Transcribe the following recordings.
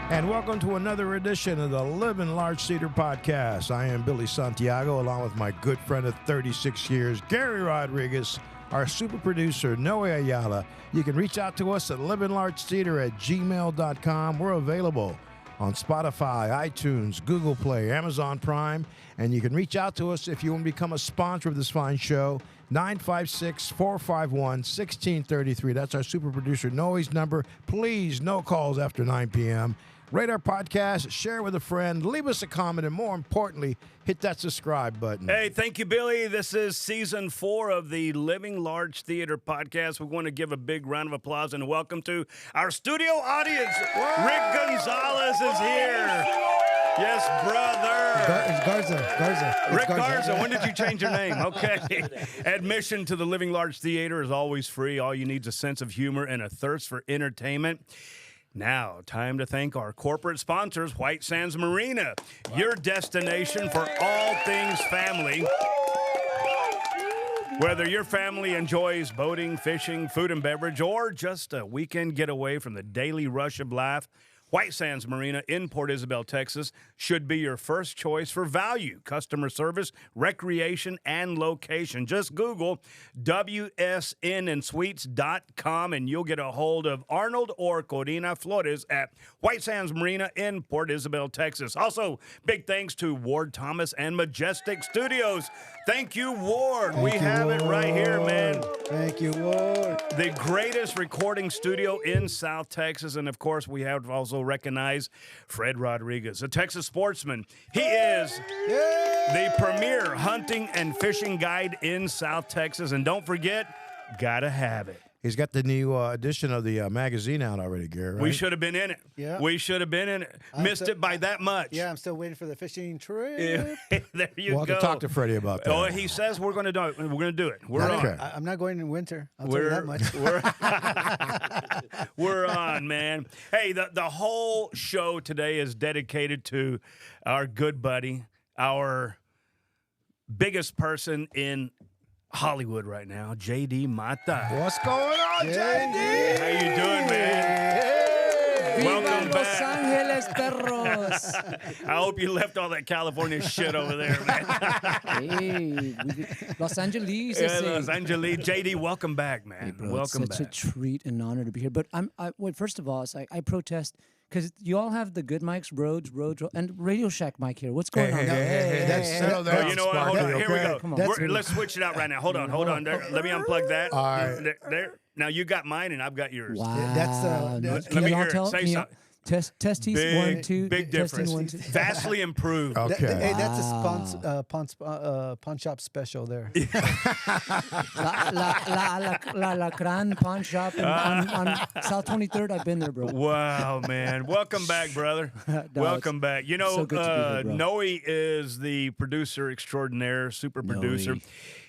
And welcome to another edition of the Living Large Theater Podcast. I am Billy Santiago, along with my good friend of 36 years, Gary Rodriguez, our super producer, Noe Ayala. You can reach out to us at livinglargetheater@gmail.com. We're available on Spotify, iTunes, Google Play, Amazon Prime. And you can reach out to us if you want to become a sponsor of this fine show, 956-451-1633. That's our super producer, Noe's number. Please, no calls after 9 p.m. Rate our podcast, share with a friend, leave us a comment, and more importantly, hit that subscribe button. Hey, thank you, Billy. This is season 4 of the Living Large Theater Podcast. We want to give a big round of applause and welcome to our studio audience. Whoa. Rick Gonzalez is here. Yes, brother. It's Garza. Rick Garza. When did you change your name? Okay. Admission to the Living Large Theater is always free. All you need is a sense of humor and a thirst for entertainment. Now, time to thank our corporate sponsors, White Sands Marina, your destination for all things family. Whether your family enjoys boating, fishing, food and beverage, or just a weekend getaway from the daily rush of life, White Sands Marina in Port Isabel, Texas, should be your first choice for value, customer service, recreation, and location. Just Google wsnandsuites.com and you'll get a hold of Arnold or Corina Flores at White Sands Marina in Port Isabel, Texas. Also, big thanks to Ward Thomas and Majestic Studios. Thank you, Ward. We have it right here, man. Thank you, Ward. The greatest recording studio in South Texas. And, of course, we have also recognized Fred Rodriguez, a Texas sportsman. He is the premier hunting and fishing guide in South Texas. And don't forget, gotta have it. He's got the new edition of the magazine out already, Gary, right? We should have been in it. Yeah. We should have been in it. Missed it by that much. Yeah, I'm still waiting for the fishing trip. Yeah. There you We'll go. have to talk to Freddie about that. Oh, he says we're going to do it. We're going to do it. We're Okay. on. I'm not going in winter. I'll tell you that much. We're on, man. Hey, the whole show today is dedicated to our good buddy, our biggest person in Hollywood right now, J.D. Mata. What's going on, JD? How you doing, man? Welcome Los back. Angeles, perros. I hope you left all that California shit over there, man. Hey, Los Angeles. Yeah, Los Angeles. JD, welcome back, man. Hey, bro, welcome it's such back. a treat and honor to be here. But first of all, it's like I protest because you all have the good mics, Rhodes, and Radio Shack mic here. What's going on? Settle down. Oh, you know what? Hold on. Here we go. Come on. Let's switch it out right now. Hold on. There, let me unplug that. All right. There. Now you got mine and I've got yours. Wow. That's, Let me y'all hear it. tell? Say Can y'all- something. Test, Big, 1, 2. big testing, difference. 1, 2. Vastly improved. Okay. Hey, that's a pawn shop special there. La Gran Pawn Shop on South 23rd. I've been there, bro. Wow, man. Welcome back, brother. Welcome back. You know, so good to be here, bro. Noe is the producer extraordinaire, super producer. Noe.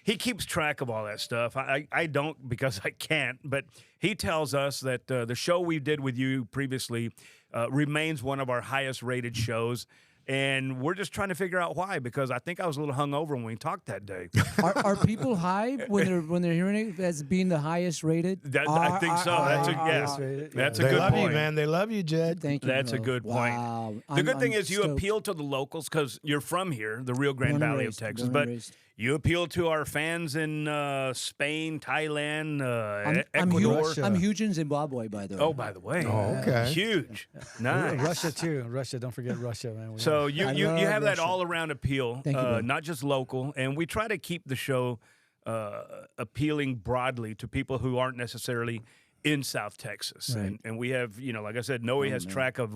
He keeps track of all that stuff. I don't because I can't, but he tells us that the show we did with you previously remains one of our highest rated shows. And we're just trying to figure out why, because I think I was a little hungover when we talked that day. Are people high when they're hearing it as being the highest rated? I think so. That's a That's a They good love point. you, man. They love you, Jed. Thank you. That's a bro. good point. Wow. The good thing I'm is you stoked. appeal to the locals because you're from here, the Rio Grande Born and Valley raised, of Texas. born But and raised. you appeal to our fans in Spain, Thailand, I'm Ecuador. I'm huge in Zimbabwe, by the way. Oh, by the way. Oh, okay. Huge. Nice. Russia too. Russia, don't forget Russia, man. So you I have love that Russia. all-around appeal, Thank you, bro. not just local. And we try to keep the show appealing broadly to people who aren't necessarily in South Texas. Right. And we have, like I said, Noe has track of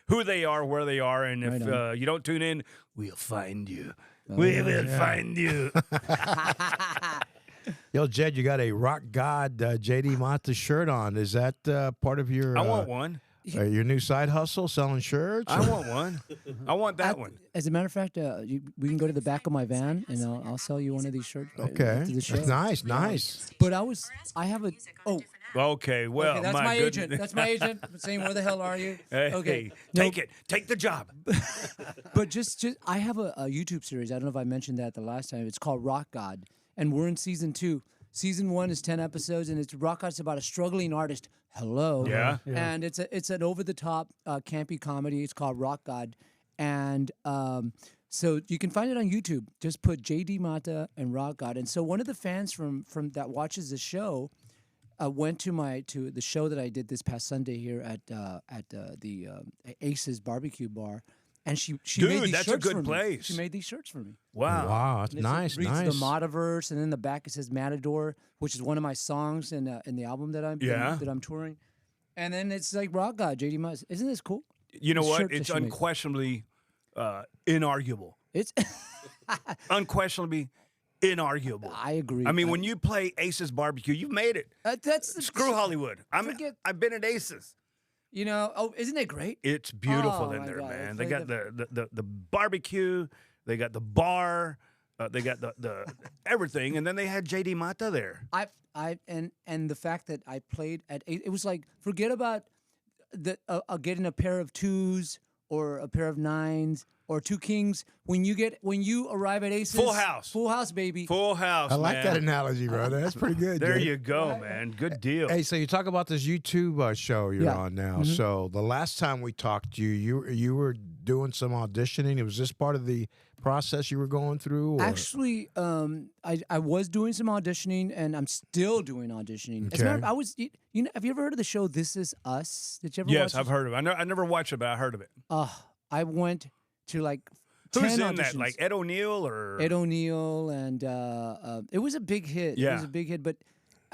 who they are, where they are. And if Right you don't tune in, we'll find you. We will find you. Yo, Jed, you got a Rock God J.D. Mata shirt on. Is that part of your I want one. your new side hustle, selling shirts? I want one. I want that one. As a matter of fact, we can go to the back of my van and I'll sell you one of these shirts. right Okay. after the show. That's nice. But I have a. Oh, Okay, well, okay, that's my goodness. agent. That's my agent saying, "Where the hell are you?" Hey, Okay, take it. Take the job. But just I have a YouTube series. I don't know if I mentioned that the last time. It's called Rock God, and we're in season 2. Season 1 is 10 episodes, and it's Rock God. It's about a struggling artist. Hello. Yeah. And it's an over the top campy comedy. It's called Rock God, and so you can find it on YouTube. Just put JD Mata and Rock God. And so one of the fans from that watches the show went to the show that I did this past Sunday here at the Ace's Barbecue Bar. And she Dude, made these that's a shirts good for me. place. She made these shirts for me. Wow. Wow, that's And nice, it reads nice. the Mataverse, and in the back it says Matador, which is one of my songs in the album that I'm touring. And then it's like Rock God, JD Muzz. Isn't this cool? You know The what? shirt that It's she made. unquestionably inarguable. It's Unquestionably inarguable. I agree. I mean, when you play Ace's Barbecue, you've made it. that's the, Screw Hollywood. Forget- I've been at Ace's. You know, isn't it great? It's beautiful Oh, in my there, God. man. It's They like got the barbecue, they got the bar, they got the everything, and then they had JD Mata there. And the fact that I played at 8, it was like, forget about getting a pair of 2s or a pair of 9s or 2 kings. When you arrive at Ace's, full house, baby. Full house. I like man. that analogy, brother. That's pretty good. There Jay. you go, man. Good deal. Hey, so you talk about this YouTube show you're Yeah. on now. Mm-hmm. So the last time we talked to you were doing some auditioning. Was this part of the process you were going through? Or? Actually, I was doing some auditioning, and I'm still doing auditioning. As a matter of- Okay. I was, you know, have you ever heard of the show This Is Us? Did you ever Yes, watch I've it? heard of it. I never watched it, but I heard of it. I went to like Who's 10 in that? auditions. Like Ed O'Neill or Ed O'Neill, and it was a big hit. It Yeah. was a big hit, but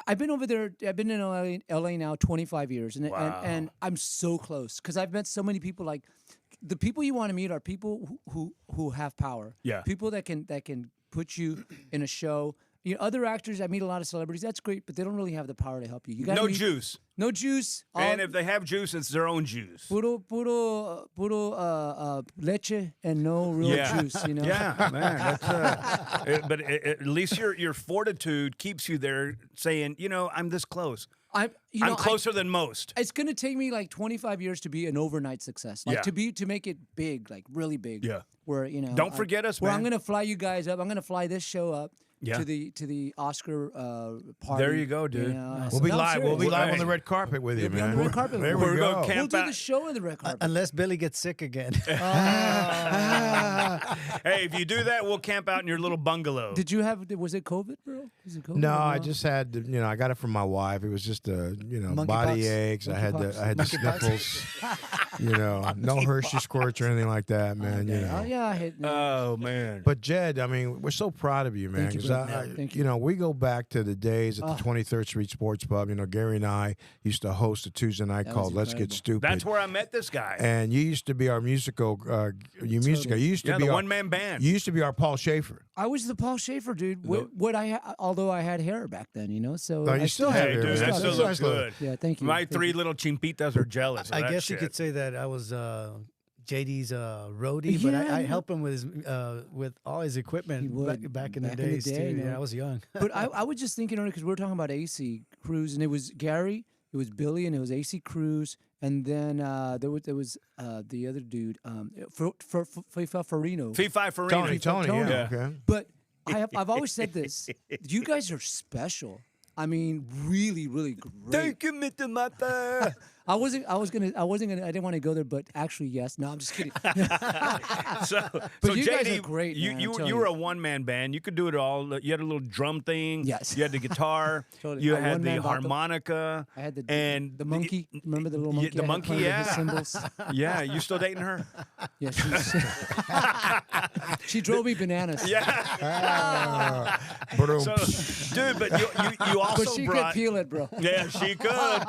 I've been over there. I've been in LA now 25 years, Wow. and I'm so close because I've met so many people. Like the people you want to meet are people who have power. Yeah. People that can put you in a show. You know, other actors, I meet a lot of celebrities. That's great, but they don't really have the power to help you. You got no juice. No juice. And if they have juice, it's their own juice. puro leche and no real Yeah. juice. You know. Yeah, man. But at least your fortitude keeps you there, saying, you know, I'm this close. I'm closer than most. It's gonna take me like 25 years to be an overnight success. Like Yeah. to make it big, like really big. Yeah. Where Don't forget us, where man. I'm gonna fly you guys up. I'm gonna fly this show up Yeah. to the Oscar party. There you go, dude. know? We'll be No, I'm live. We'll be serious. live Hey. on the red carpet with you, You'll be man. on the red carpet There with we me. We're go. gonna We'll camp do out. the show on the red carpet. Unless Billy gets sick again. Hey, if you do that, we'll camp out in your little bungalow. Did you have? Was it COVID, bro? Was it COVID? No, or I just had, I got it from my wife. It was just body Monkeypox. aches. I had the Monkeypox. sniffles. No Hershey squirts or anything like that, man. You know. Oh yeah, I hit. Oh man. But Jed, I mean, we're so proud of you, man. Thank you, 'cause brother. Thank you. we go back to the days at the 23rd Street Sports Pub. Gary and I used to host a Tuesday night That called was Let's Get incredible. Stupid. That's where I met this guy. And you used to be our musical. You used to Yeah, be the our one-man band. You used to be our Paul Schaefer. I was the Paul Schaefer dude. Although I had hair back then, So Oh, you I still have Hey, hair, dude, man. that That's still nice looks look. good. Yeah, thank you. My Thank three you. little chimpitas are jealous. Of I that guess you shit. could say that I was JD's roadie, but Yeah, I yeah. helped him with his with all his He equipment would. back in the Back in the days day, too. no. Yeah, I was young. But I was just thinking because we were talking about AC Cruz, and it was Gary, it was Billy, and it was AC Cruz, and then there was the other dude, FIFA Farino. Fee-Fi Farina. Tony, Tony. yeah. Okay. But I've always said this: you guys are special. I mean, really, really great. Thank you, Mr. Mata. I didn't want to go there, but actually, yes. No, I'm just kidding. so you guys JD, are great, man, I'm you telling were you. a one-man band. You could do it all. You had a little drum thing. Yes. You had the guitar. Totally. You A had the one-man backup. harmonica. I had and monkey. Remember the little monkey? The I had monkey, playing with his yeah. cymbals? Yeah, you still dating her? Yeah, she drove me bananas. Yeah. Boom. So, dude, but you also But she brought. could peel it, bro. Yeah, she could.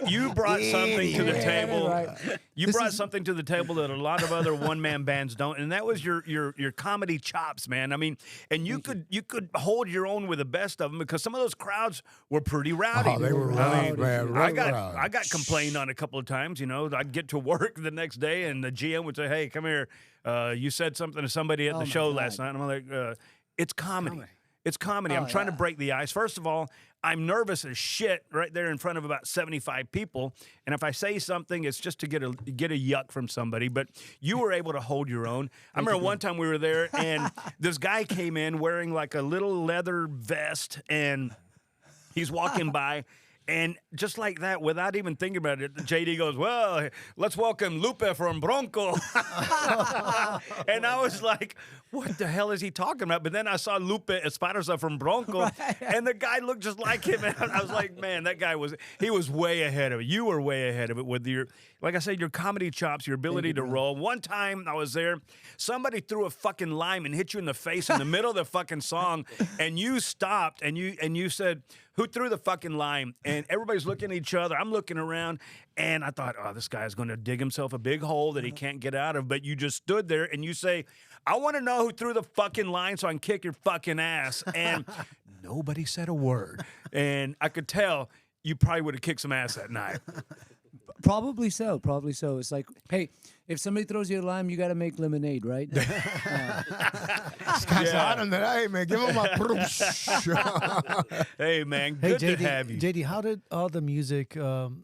You brought something to the Yeah, table. right. You This brought is- something to the table that a lot of other one-man bands don't, and that was your comedy chops, man. I mean, and you could hold your own with the best of them because some of those crowds were pretty rowdy. Oh, they were I rowdy, man. I Right got rowdy. I got complained on a couple of times. I'd get to work the next day, and the GM would say, "Hey, come here. You said something to somebody at the my show God. last night." And I'm like, "It's comedy." It's comedy. I'm trying to break the ice. First of all, I'm nervous as shit right there in front of about 75 people. And if I say something, it's just to get a yuck from somebody. But you were able to hold your own. I remember one time we were there, and this guy came in wearing like a little leather vest, and he's walking by. And just like that, without even thinking about it, JD goes, well, let's welcome Lupe from Bronco. And I was like, what the hell is he talking about? But then I saw Lupe Esparza from Bronco, and the guy looked just like him. And I was like, man, that guy was way ahead of it. You were way ahead of it with your, like I said, your comedy chops, your ability to roll. One time I was there, somebody threw a fucking lime and hit you in the face in the middle of the fucking song, and you stopped, and you said, who threw the fucking lime? And everybody's looking at each other. I'm looking around, and I thought, oh, this guy's going to dig himself a big hole that he can't get out of. But you just stood there, and you say, I want to know who threw the fucking line so I can kick your fucking ass. And nobody said a word. And I could tell you probably would have kicked some ass that night. Probably so. Probably so. It's like, hey, if somebody throws you a lime, you got to make lemonade, right? This guy's on him that, hey, man, give him a Hey, man, Hey, good JD, to have you. JD, how did all the music? How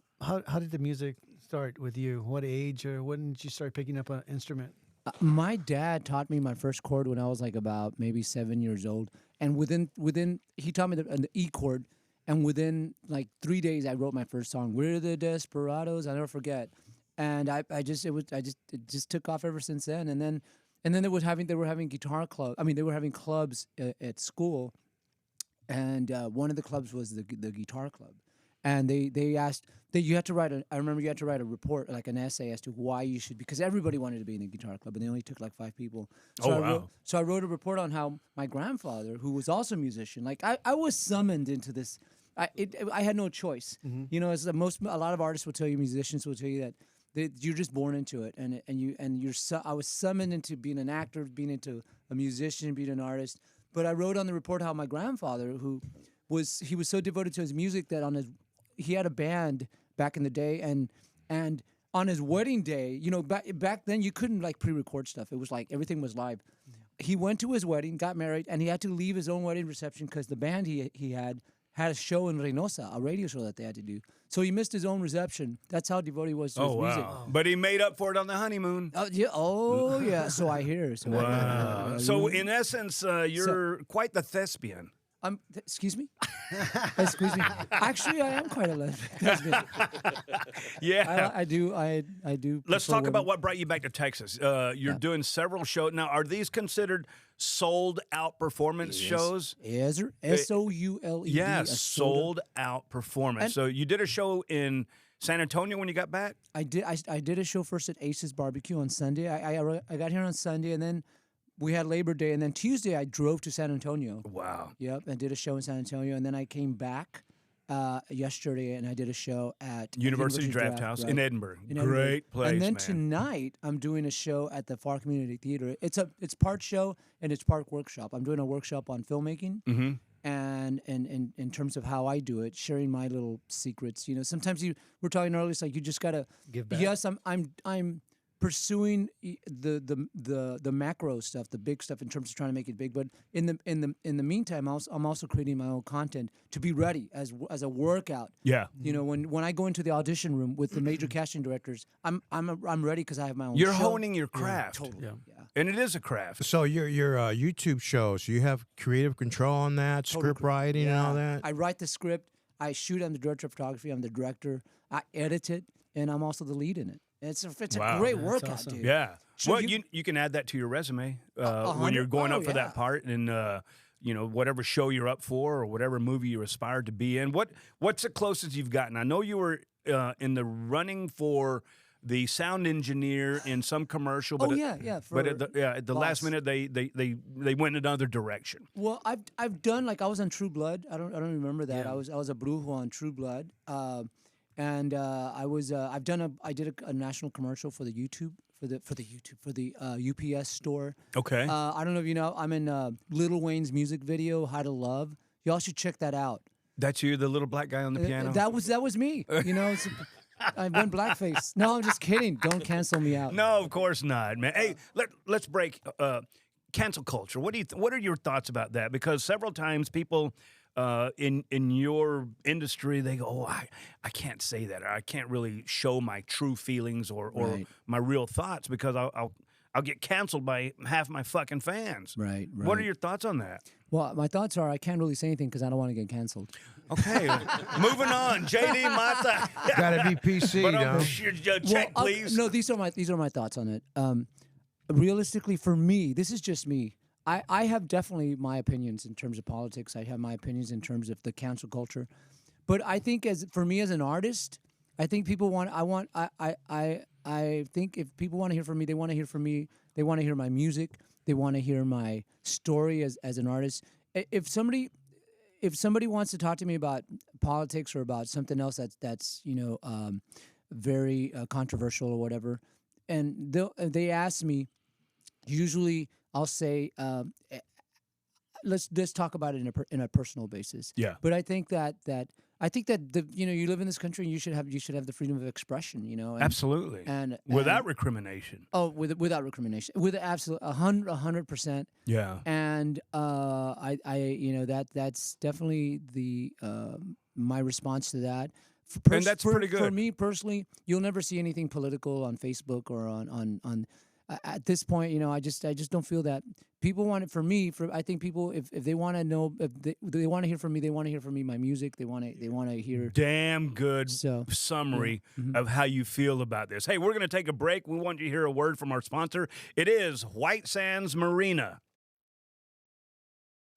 did the music start with you? What age or when did you start picking up an instrument? My dad taught me my first chord when I was like about maybe 7 years old, and within he taught me the E chord, and within like 3 days I wrote my first song. We're the Desperados. I'll never forget, and it just took off ever since then. And then they were having guitar club. I mean, they were having clubs at school, and one of the clubs was the guitar club. And they asked that you had to write I remember you had to write a report, like an essay as to why you should, because everybody wanted to be in the guitar club, and they only took like 5 people. So I wrote a report on how my grandfather, who was also a musician, like I was summoned into this. I had no choice. Mm-hmm. You know, a lot of artists will tell you, musicians will tell you that you're just born into it, I was summoned into being an actor, being into a musician, being an artist. But I wrote on the report how my grandfather, he was so devoted to his music that he had a band back in the day, and on his wedding day, you know, back then you couldn't like pre-record stuff. It was like everything was live. He went to his wedding, got married, and he had to leave his own wedding reception because the band he had a show in Reynosa, a radio show that they had to do. So he missed his own reception. That's how devoted he was to his music. But he made up for it on the honeymoon. Oh yeah. So I hear. So in essence, you're quite the thespian. Excuse me? Excuse me. Actually, I am quite a lesbian. Yeah. I do. Let's talk about what brought you back to Texas. You're doing several shows. Now, are these considered sold-out performance shows? Yes, sir. SOULED. Yeah, sold-out performance. So you did a show in San Antonio when you got back? I did. I did a show first at Ace's Barbecue on Sunday. I got here on Sunday, and then we had Labor Day, and then Tuesday I drove to San Antonio. Wow. Yep, and did a show in San Antonio, and then I came back yesterday, and I did a show at University Draft House in Edinburgh. Great place, and then man. tonight I'm doing a show at the Far Community Theater. It's part show and it's part workshop. I'm doing a workshop on filmmaking, and in terms of how I do it, sharing my little secrets. You know, sometimes we're talking earlier. It's like you just gotta give back. Yes, I'm pursuing the macro stuff, the big stuff in terms of trying to make it big. But in the meantime, I'm also creating my own content to be ready as a workout. Yeah. You know, when I go into the audition room with the major casting directors, I'm ready because I have my own. You're show. honing your craft. Totally. Yeah. And it is a craft. So your YouTube shows, you have creative control on that, script writing and all that? I write the script. I shoot. I'm the director of photography. I'm the director. I edit it, and I'm also the lead in it. It's a great workout, awesome. dude. Yeah. So well, you can add that to your resume when you're going up for that part, and you know, whatever show you're up for or whatever movie you aspired to be in. What's the closest you've gotten? I know you were in the running for the sound engineer in some commercial, but at the last minute they went in another direction. Well, I've done, like, I was on True Blood. I don't remember that. Yeah. I was a brujo on True Blood. And I did a national commercial for the YouTube for the UPS store. Okay. I don't know if you know, I'm in Lil Wayne's music video, How to Love. Y'all should check that out. That's you, the little black guy on the piano. That was me. You know, I went blackface. No, I'm just kidding. Don't cancel me out. No, of course not, man. Hey, let's break. cancel culture. What are your thoughts about that? Because several times people in your industry, they go, "Oh, I can't say that. Or I can't really show my true feelings or Right. my real thoughts because I'll get canceled by half my fucking fans." Right. What are your thoughts on that? Well, my thoughts are I can't really say anything because I don't want to get canceled. Okay, moving on. JD Mata. Got to be PC, But though. check, please. No, these are my thoughts on it. Realistically, for me, this is just me. I have definitely my opinions in terms of politics. I have my opinions in terms of the cancel culture. But I think for me as an artist, I think people want. I think if people want to hear from me, they want to hear from me. They want to hear my music. They want to hear my story as an artist. If somebody wants to talk to me about politics or about something else that's very controversial or whatever, and they ask me, usually I'll say, let's talk about it in a personal basis. Yeah. But I think that you live in this country and you should have the freedom of expression. And, Absolutely. And without recrimination. Oh, without recrimination, with absolute 100%. Yeah. And that's definitely the my response to that. And that's pretty good. For me personally. You'll never see anything political on Facebook or on at this point. I just don't feel that people want it. For me, I think people, if they want to know, if they want to hear from me, they want to hear from me. My music, they want to hear. Damn good summary of how you feel about this. Hey, we're going to take a break. We want you to hear a word from our sponsor. It is White Sands Marina.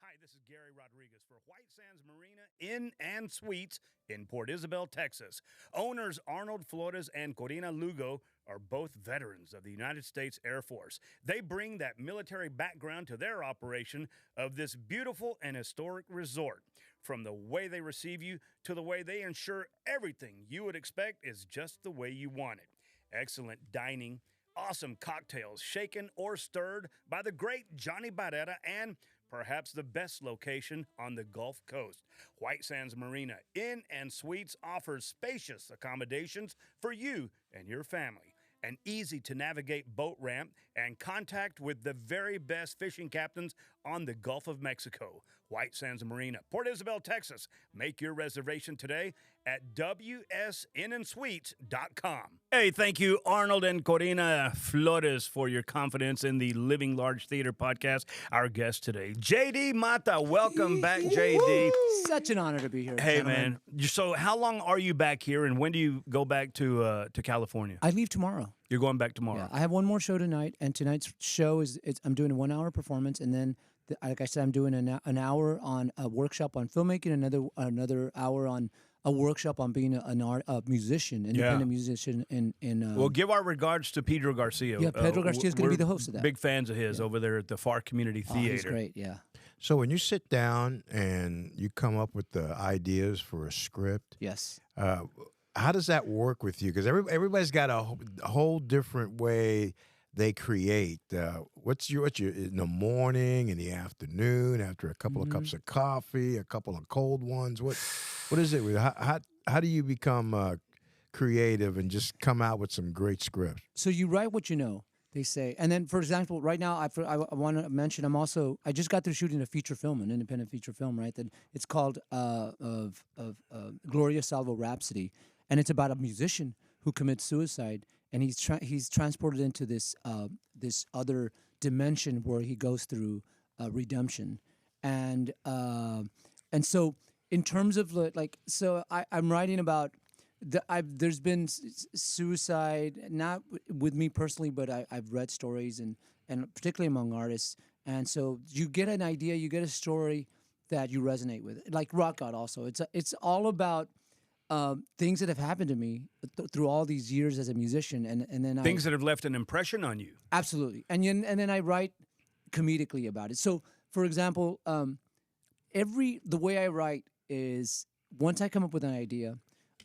Hi, this is Gary Rodriguez for White Sands Marina Inn and Suites in Port Isabel, Texas. Owners Arnold Flores and Corina Lugo are both veterans of the United States Air Force. They bring that military background to their operation of this beautiful and historic resort. From the way they receive you to the way they ensure everything you would expect is just the way you want it. Excellent dining, awesome cocktails shaken or stirred by the great Johnny Barrera, and perhaps the best location on the Gulf Coast. White Sands Marina Inn and Suites offers spacious accommodations for you and your family, an easy-to-navigate boat ramp, and contact with the very best fishing captains on the Gulf of Mexico. White Sands Marina, Port Isabel, Texas. Make your reservation today at wsnnsuites.com. Hey, thank you, Arnold and Corina Flores, for your confidence in the Living Large Theater podcast. Our guest today, JD Mata. Welcome back, JD. Such an honor to be here. Hey, gentlemen. man. So how long are you back here, and when do you go back to California? I leave tomorrow. You're going back tomorrow. Yeah, I have one more show tonight, and tonight's show I'm doing a 1 hour performance, and then like I said, I'm doing an hour on a workshop on filmmaking, another hour on a workshop on being a musician, independent musician. Well, give our regards to Pedro Garcia. Yeah, Pedro Garcia is going to be the host of that. Big fans of his over there at the Far Community Theater. He's great, yeah. So when you sit down and you come up with the ideas for a script, Yes. how does that work with you? Because everybody's got a whole different way they create. What's your in the morning, in the afternoon, after a couple of cups of coffee, a couple of cold ones? What is it? How do you become creative and just come out with some great scripts? So you write what you know, they say, and then, for example, right now I want to mention I just got through shooting a feature film, an independent feature film, right? That it's called Gloria Salvo Rhapsody, and it's about a musician who commits suicide. And he's transported into this other dimension where he goes through redemption, and so in terms of I'm writing about there's been suicide, not with me personally, but I've read stories and particularly among artists, and so you get an idea, you get a story that you resonate with, like Rock God. Also, it's all about things that have happened to me through all these years as a musician, and then things that have left an impression on you. Absolutely, and then I write comedically about it. So, for example, the way I write is once I come up with an idea,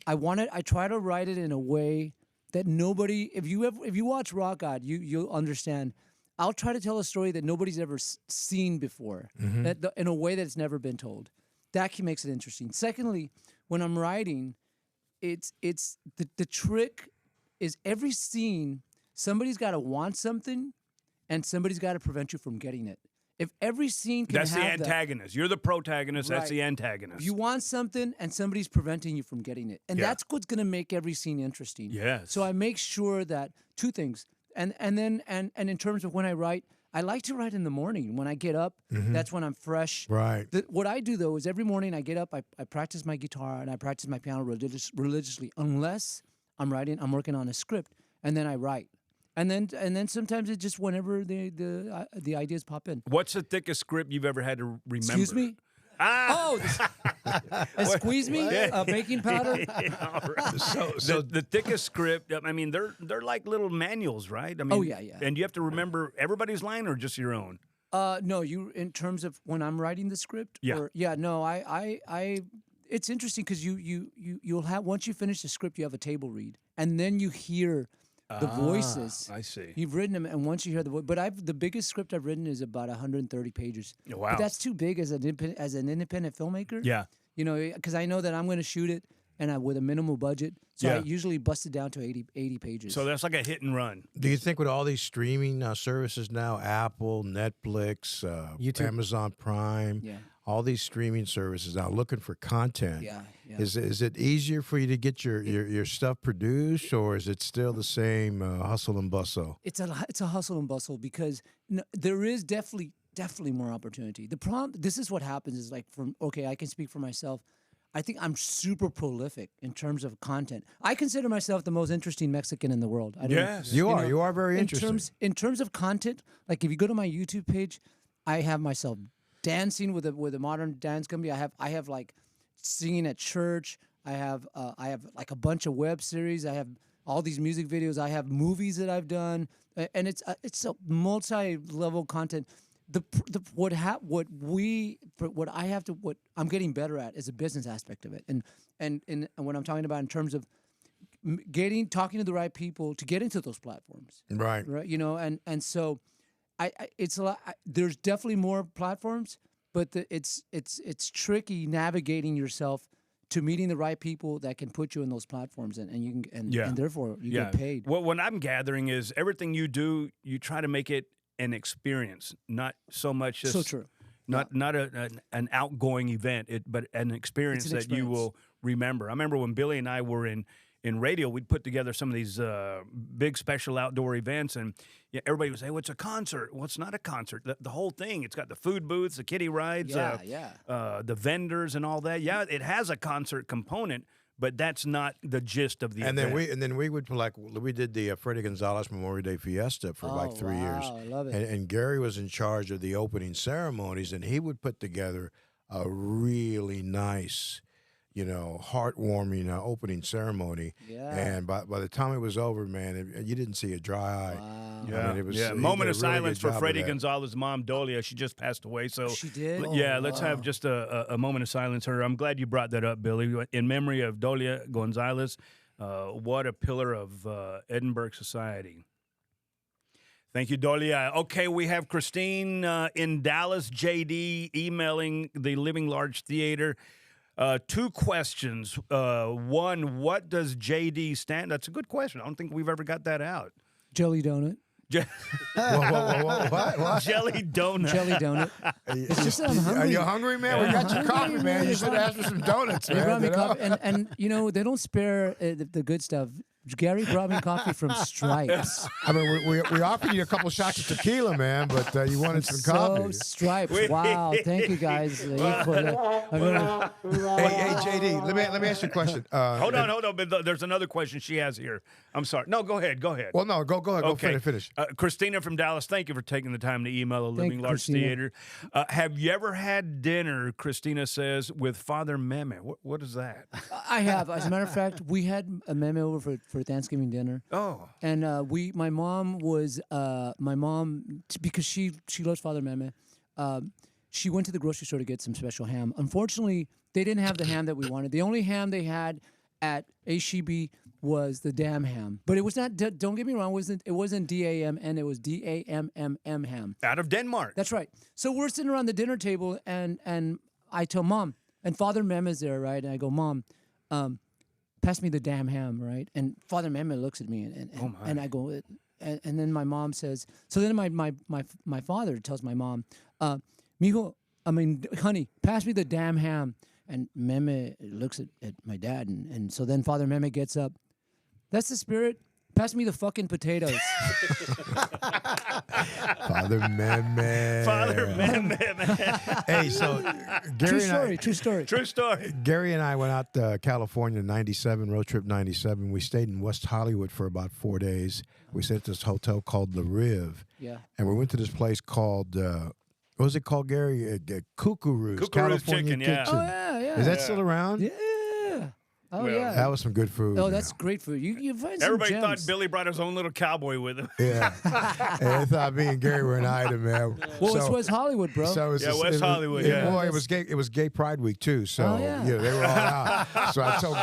I try to write it in a way that nobody. If you watch Rock God, you'll understand. I'll try to tell a story that nobody's ever seen before, in a way that's never been told. That makes it interesting. Secondly, when I'm writing, it's the trick is every scene somebody's got to want something, and somebody's got to prevent you from getting it. If every scene can That's the have that, antagonist. You're the protagonist. That's Right. the antagonist. you want something and somebody's preventing you from getting it. And Yeah. that's what's going to make every scene interesting. Yes. So I make sure that two things. And then in terms of when I write, I like to write in the morning. When I get up, that's when I'm fresh. Right. What I do though is every morning I get up, I practice my guitar and I practice my piano religiously, unless I'm working on a script, and then I write. And then sometimes it's just whenever the ideas pop in. What's the thickest script you've ever had to remember? Excuse me? Ah! Oh, squeeze me, baking powder. All right. The thickest script. I mean, they're like little manuals, right? I mean, Oh, yeah. And you have to remember everybody's line or just your own. No, you in terms of when I'm writing the script. Yeah. No, I. It's interesting because you'll have once you finish the script, you have a table read, and then you hear the voices. I see. You've written them, and once you hear the voice, but the biggest script I've written is about 130 pages. Wow. But that's too big as an independent filmmaker. Yeah. You know, because I know that I'm going to shoot it, and with a minimal budget, so I Yeah. usually bust it down to 80 pages. So that's like a hit and run. Do you think with all these streaming services now, Apple, Netflix, YouTube. Amazon Prime, Yeah. all these streaming services now looking for content, Yeah. is it easier for you to get your stuff produced, or is it still the same hustle and bustle? It's a hustle and bustle because there is definitely more opportunity. The problem, this is what happens is like I can speak for myself. I think I'm super prolific in terms of content. I consider myself the most interesting Mexican in the world. Yes. You are very interesting. In terms of content, like if you go to my YouTube page, I have myself dancing with a modern dance company. I have like singing at church. I have like a bunch of web series. I have all these music videos. I have movies that I've done, and it's a multi-level content. What I'm getting better at is the business aspect of it, and what I'm talking about in terms of talking to the right people to get into those platforms, Right. right? You know, and so it's a lot. There's definitely more platforms, but it's tricky navigating yourself to meeting the right people that can put you in those platforms, and you can and therefore you get paid. Well, what I'm gathering is everything you do, you try to make it an experience, not so much just So true. not an outgoing event, but an experience It's an that you will remember. I remember when Billy and I were in radio, we'd put together some of these big special outdoor events, and everybody would say, "Well, it's a concert." Well, it's not a concert. The whole thing, it's got the food booths, the kiddie rides, the vendors, and all that. Yeah, it has a concert component, but that's not the gist of the And event. then we would we did the Freddie Gonzalez Memorial Day Fiesta for like 3 years. I love it. And Gary was in charge of the opening ceremonies, and he would put together a really nice, heartwarming opening ceremony. Yeah. And by the time it was over, man, you didn't see a dry eye. Wow. I mean, it was, he Moment did of a really silence good for job of Freddie that. Gonzalez's mom, Dolia. She just passed away. So She did? Yeah, Oh, let's wow. have just a moment of silence for her. I'm glad you brought that up, Billy. In memory of Dolia Gonzalez, what a pillar of Edinburgh society. Thank you, Dolia. Okay, we have Christine in Dallas, JD, emailing the Living Large Theater. 2 questions. One, what does JD stand? That's a good question. I don't think we've ever got that out. Jelly donut. What? Jelly donut. Jelly donut. It's just that I'm Are hungry. you hungry, man? We got your coffee, man. You should ask for some donuts, They man. brought me coffee, and they don't spare the good stuff. Gary brought me coffee from Stripes. I mean, we offered you a couple shots of tequila, man, but you wanted some So coffee. Stripes. Wow. Thank you guys. Hey, JD, let me ask you a question. Hold on. But there's another question she has here. I'm sorry. No, go ahead. Well, no, go ahead. Okay. Go finish. Christina from Dallas, thank you for taking the time to email the Living you, Large Christina. Theater. Have you ever had dinner, Christina says, with Father Meme? What is that? I have. As a matter of fact, we had a meme over for Thanksgiving dinner. Oh. And my mom because she loves Father Meme. She went to the grocery store to get some special ham. Unfortunately, they didn't have the ham that we wanted. The only ham they had at HEB was the damn ham. But it was not. Don't get me wrong. It wasn't DAMN. It was DAMMM ham. Out of Denmark. That's right. So we're sitting around the dinner table, and I tell Mom, and Father Mem is there, right? And I go, Mom, pass me the damn ham, right? And Father Mem looks at me, and I go, and then my mom says, so then my father tells my mom, mijo, honey, pass me the damn ham. And Meme looks at my dad, and so then Father Meme gets up. That's the spirit. Pass me the fucking potatoes. Father Meme. Father Meme. Hey, so Gary True story. True story. Gary and I went out to California in 97, road trip 97. We stayed in West Hollywood for about 4 days. We stayed at this hotel called The Riv. Yeah. And we went to this place called, what was it called, Gary? Cuckoo's California Chicken, yeah. Kitchen. Oh, yeah. Is that still around? Yeah. Oh, Well, yeah. That was some good food. Oh, that's great food. You find some Everybody gems. thought Billy brought his own little cowboy with him. Yeah. And I thought me and Gary were an item, man. Well, it's West Hollywood, bro. So it was Yeah, West Hollywood, yeah. Well, it was gay Pride Week too. So Oh, yeah. they were all out. So I told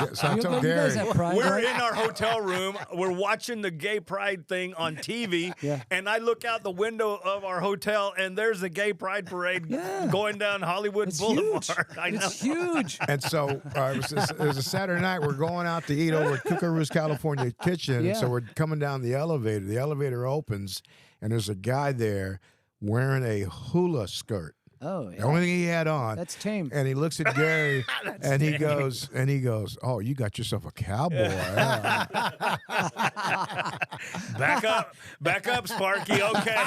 You Gary. guys have pride, We're right? in our hotel room. We're watching the gay pride thing on TV. Yeah. And I look out the window of our hotel, and there's the gay pride parade going down Hollywood It's Boulevard. huge. I know. It's huge. And so it was a Saturday night. We're going out to eat over at Cuckoo's California Kitchen. Yeah. So we're coming down the elevator. The elevator opens, and there's a guy there wearing a hula skirt. Oh, The yeah. only thing he had on. That's tame. And he looks at Gary, and he goes, "Oh, you got yourself a cowboy." Yeah. Back up, Sparky. Okay.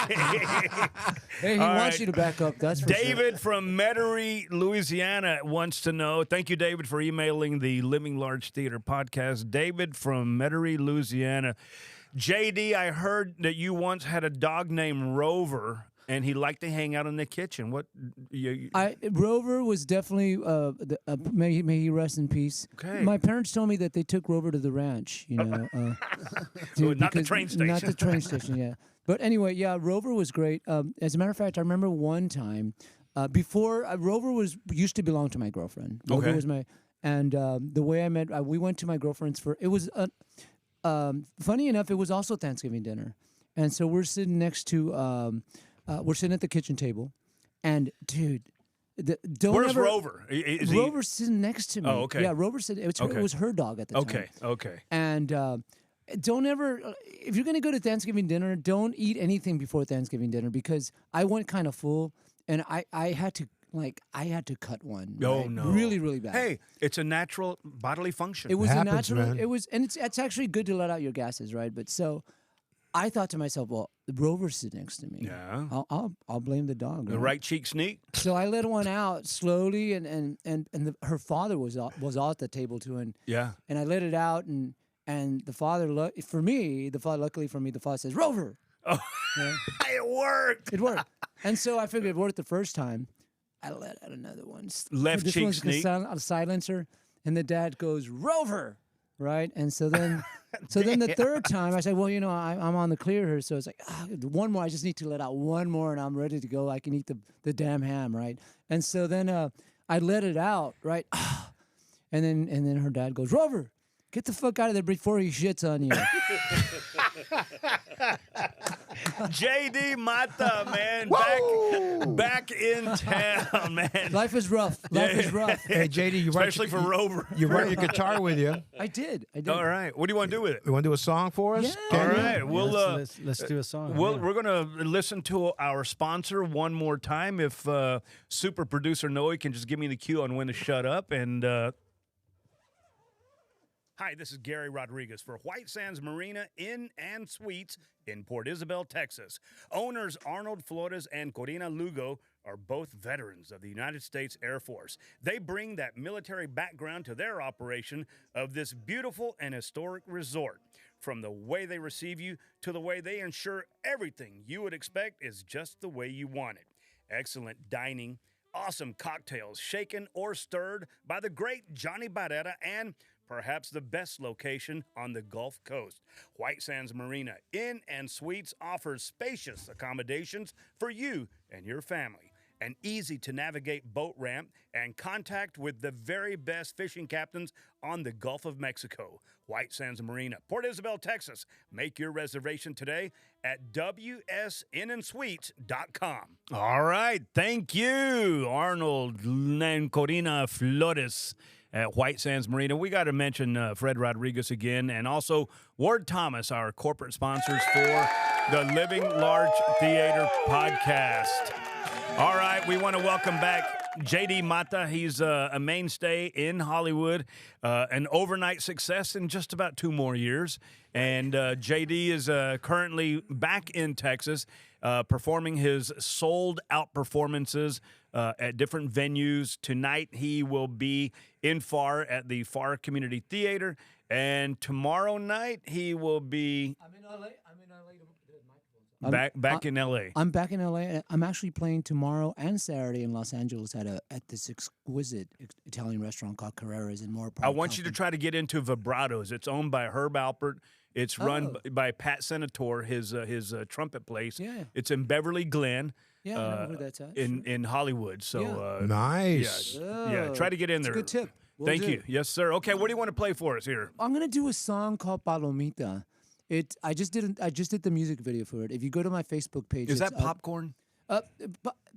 Hey, he All wants right. you to back up. That's for sure. David from Metairie, Louisiana wants to know. Thank you, David, for emailing the Living Large Theater podcast. David from Metairie, Louisiana. JD, I heard that you once had a dog named Rover, and he liked to hang out in the kitchen. What? Rover was definitely may he rest in peace. Okay. My parents told me that they took Rover to the ranch. You know, Not the because- train station. Not the train station. Yeah. But anyway, yeah, Rover was great. As a matter of fact, I remember one time before Rover used to belong to my girlfriend. Rover Okay. was the way I met. We went to my girlfriend's it was funny enough. It was also Thanksgiving dinner, and so we're sitting next to. We're sitting at the kitchen table, and dude, don't Where's ever. Rover? Is he? Rover's sitting next to me. Oh, okay. Yeah, Rover said it was her dog at the time. Okay. And don't ever, if you're gonna go to Thanksgiving dinner, don't eat anything before Thanksgiving dinner because I went kind of full, and I had to cut one. Oh, right? no. Really, really bad. Hey, it's a natural bodily function. It was Happens, a natural. man. It was, and it's actually good to let out your gases, right? But so, I thought to myself, well, Rover's sitting next to me. Yeah. I'll blame the dog. The right cheek sneak. So I let one out slowly, and her father was at the table too, and Yeah. I let it out, and the father luckily for me, the father says Rover. Oh, Yeah. it worked. It worked, and so I figured it worked the first time. I let out another one. Left This cheek one's sneak. a silencer, and the dad goes Rover, right? And so then, the third time I said, well, I'm on the clear here, so it's like one more. I just need to let out one more, and I'm ready to go. I can eat the damn ham, right? And so then I let it out, right? And then her dad goes, Rover, get the fuck out of there before he shits on you. JD Mata, man, back in town, man. Life is rough. Life is rough. Hey, JD, Especially for Rover. You brought your guitar with you. I did. All right. What do you want to do with it? You want to do a song for us? Yeah. All Can you? right. We'll let's do a song. We're going to listen to our sponsor one more time. If super producer Noe can just give me the cue on when to shut up. And hi, this is Gary Rodriguez for White Sands Marina Inn and Suites in Port Isabel, Texas. Owners Arnold Flores and Corina Lugo are both veterans of the United States Air Force. They bring that military background to their operation of this beautiful and historic resort. From the way they receive you to the way they ensure everything you would expect is just the way you want it. Excellent dining, awesome cocktails shaken or stirred by the great Johnny Barrera, and perhaps the best location on the Gulf Coast. White Sands Marina Inn and Suites offers spacious accommodations for you and your family, an easy-to-navigate boat ramp, and contact with the very best fishing captains on the Gulf of Mexico. White Sands Marina, Port Isabel, Texas. Make your reservation today at wsnnsuites.com. All right. Thank you, Arnold and Corina Flores. at White Sands Marina. We got to mention Fred Rodriguez again, and also Ward Thomas, our corporate sponsors for the Living Large Theater podcast. All right, we want to welcome back J.D. Mata. He's a mainstay in Hollywood, an overnight success in just about 2 more years. And J.D. is currently back in Texas, performing his sold-out performances at different venues. Tonight, he will be in FAR at the FAR Community Theater. And tomorrow night, he will be... I'm in LA. Back in L.A. I'm back in LA. I'm actually playing tomorrow and Saturday in Los Angeles at this exquisite Italian restaurant called Carrera's in Moore Park. I want you to try to get into Vibratos. It's owned by Herb Alpert. It's run by Pat Senator, his trumpet place. Yeah. It's in Beverly Glen. Yeah, I know where that's at. In Hollywood. So nice. Yeah, try to get in there. That's a good tip. Thank you. Yes, sir. Okay, what do you want to play for us here? I'm gonna do a song called Palomita. I just did the music video for it. If you go to my Facebook page, Is that popcorn?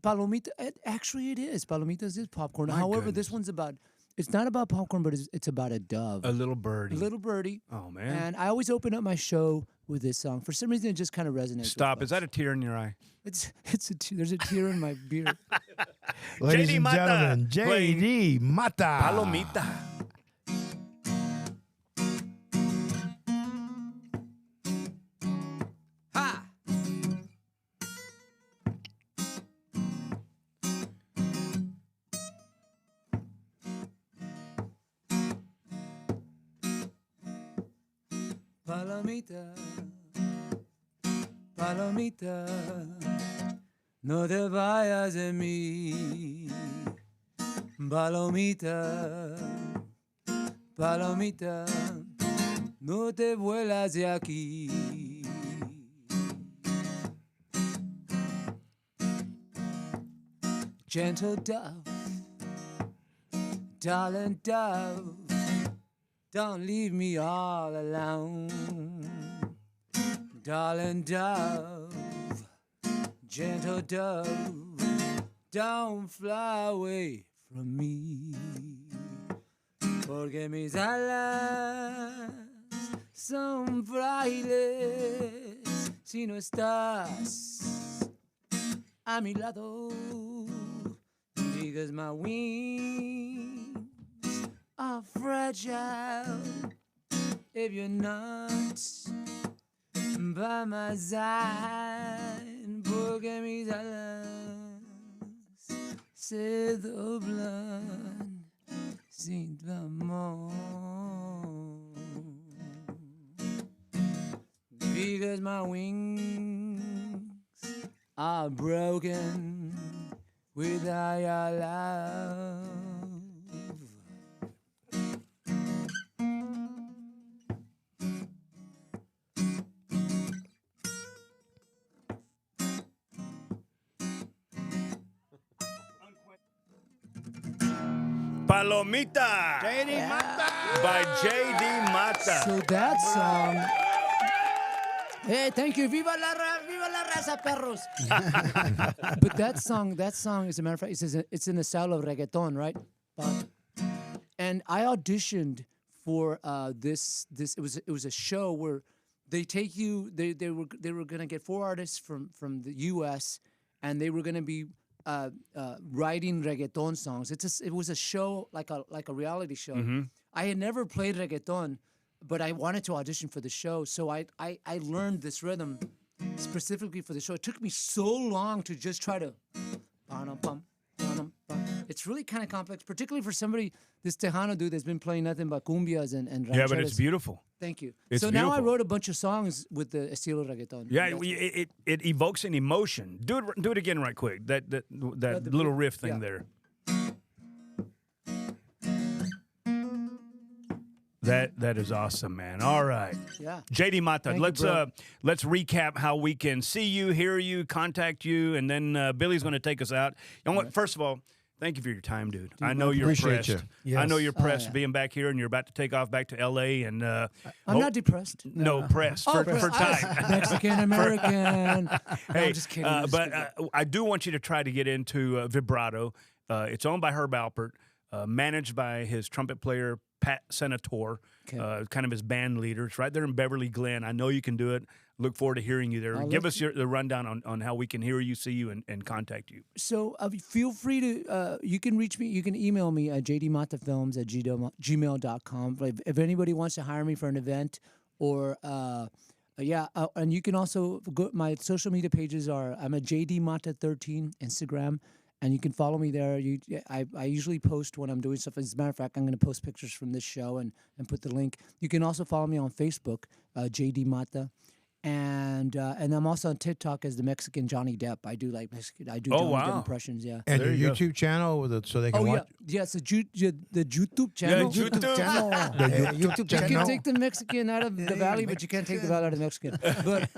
Palomita. Actually, it is. Palomitas is popcorn. However, this one's about. It's not about popcorn, but it's about a dove. A little birdie. A little birdie. Oh man! And I always open up my show with this song. For some reason, it just kind of resonates. Stop! with Is that a tear in your eye? There's a tear in my beard. Ladies J.D. and Mata gentlemen, J.D. Mata. Palomita. Palomita, palomita, no te vayas de mí. Palomita, palomita, no te vuelas de aquí. Gentle dove, darling dove, don't leave me all alone. Darling dove, gentle dove, don't fly away from me. Porque mis alas son frágiles si no estás a mi lado. Because my wings are fragile if you're not by my side. Porque mis alas se doblan sin tu amor. Because my wings are broken without your love. Palomita. J.D. Mata. By J.D. Mata. So that song. Hey, thank you. Viva la raza, perros. But that song, as a matter of fact, it's in the style of reggaeton, right? And I auditioned for this. It was a show where they take you. They were gonna get 4 artists from the U.S. and they were gonna be writing reggaeton songs. It was a show like a reality show. Mm-hmm. I had never played reggaeton, but I wanted to audition for the show, so I learned this rhythm specifically for the show. It took me so long to just try to. It's really kind of complex, particularly for somebody, this Tejano dude that's been playing nothing but cumbias and rancheras. Yeah, but it's beautiful. Thank you. It's so now I beautiful. wrote a bunch of songs with the estilo reggaeton. Yeah, it evokes an emotion. Do it again right quick. That little riff thing there. That is awesome, man. All right. Yeah. J.D. Mata, Thank let's you, bro. let's recap how we can see you, hear you, contact you, and then Billy's going to take us out. You know what? First of all, thank you for your time, dude. I know you're appreciate pressed. you. I know Yes. you're pressed yeah. being back here, and you're about to take off back to L.A. and I'm not depressed. no pressed for time. Mexican American. No, I'm just kidding. But I do want you to try to get into Vibrato. It's owned by Herb Alpert. managed by his trumpet player, Pat Senator, Okay. kind of his band leader. It's right there in Beverly Glen. I know you can do it. Look forward to hearing you there. Give us the rundown on how we can hear you, see you, and contact you. So feel free to, you can reach me, you can email me at jdmatafilms@gmail.com. If anybody wants to hire me for an event or, and you can also go, my social media pages are, I'm at jdmata13 Instagram, and you can follow me there. I usually post when I'm doing stuff. As a matter of fact, I'm going to post pictures from this show and put the link. You can also follow me on Facebook, JD Mata. And I'm also on TikTok as the Mexican Johnny Depp. I do Johnny Depp impressions. Yeah. And There your you go. YouTube channel so they can watch. Yes, the YouTube channel. Yeah, YouTube channel. YouTube You channel. can take the Mexican out of the valley, but you can't take the valley out of the Mexican. But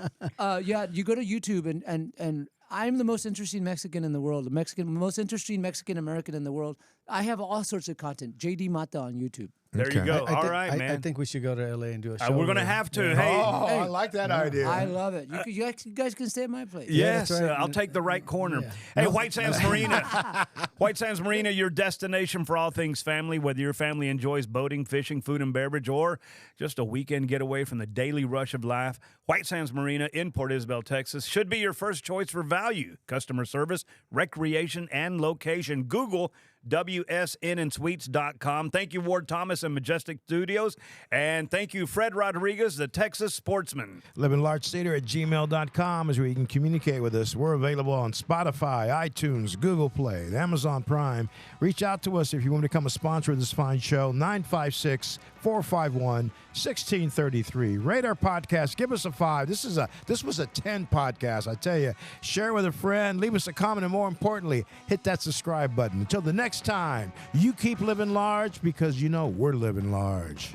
you go to YouTube and I'm the most interesting Mexican in the world, most interesting Mexican American in the world. I have all sorts of content. JD Mata on YouTube. There you Okay. go. All right, man. I think we should go to LA and do a show. We're going to there. have to. Yeah. Hey, I like that idea. I love it. You guys can stay at my place. yes, that's right. I'll take the right corner. Yeah. Hey, White Sands Marina. White Sands Marina, your destination for all things family, whether your family enjoys boating, fishing, food and beverage, or just a weekend getaway from the daily rush of life. White Sands Marina in Port Isabel, Texas, should be your first choice for value, customer service, recreation, and location. Google WSNandSuites.com. Thank you, Ward Thomas and Majestic Studios. And thank you, Fred Rodriguez, the Texas Sportsman. LivingLargeTheater@gmail.com is where you can communicate with us. We're available on Spotify, iTunes, Google Play, and Amazon Prime. Reach out to us if you want to become a sponsor of this fine show. 956-451-1633. Rate our podcast. Give us a 5. This was a 10 podcast, I tell you. Share with a friend. Leave us a comment. And more importantly, hit that subscribe button. Until the next time, you keep living large because you know we're living large.